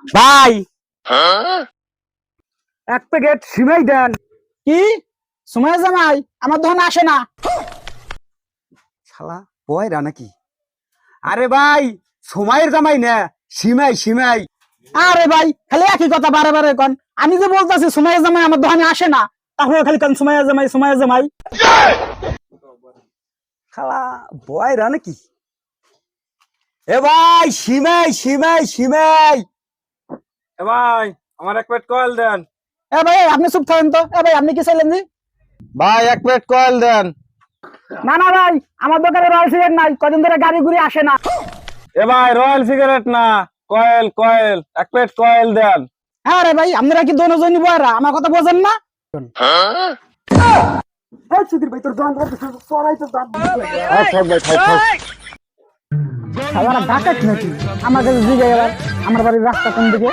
ভাই এক প্যাকেট সিমাই দেন। কি সময় জামাই আমার দোকানে আসে না। শালা বয়রা নাকি? আরে ভাই সময়ের জামাই না, সিমাই সিমাই। আরে ভাই খালি একই কথা বারে বারে কন। আমি যে বলতেছি সময় জামাই আমার দোকানে আসে না, তারপরে খালি কন সময় জামাই সময় জামাই। শালা বয়রা নাকি? এ ভাই সিমাই সিমাই সিমাই। এ ভাই আমার এক প্লেট কয়েল দেন। এ ভাই আপনি চুপ থাকেন তো। এ ভাই আপনি কি চাইলেন জি? ভাই এক প্লেট কয়েল দেন। না না ভাই আমার দোকানে রয়্যাল সিগারেট নাই, কদিন ধরে গাড়ি ঘুরে আসে না। এ ভাই রয়্যাল সিগারেট না, কয়েল কয়েল, এক প্লেট কয়েল দেন। হ্যাঁ রে ভাই আপনারা কি দোনো জনি বয়রা, আমার কথা বোঝেন না? এই সুধীর ভাই তোর গান সরাই তো দাম। থাক ভাই থাক থাক। শালারা ডাকাত নাকি? আমার কাছে জিজ্ঞাসা আমার বাড়ির রাস্তা কোন দিকে।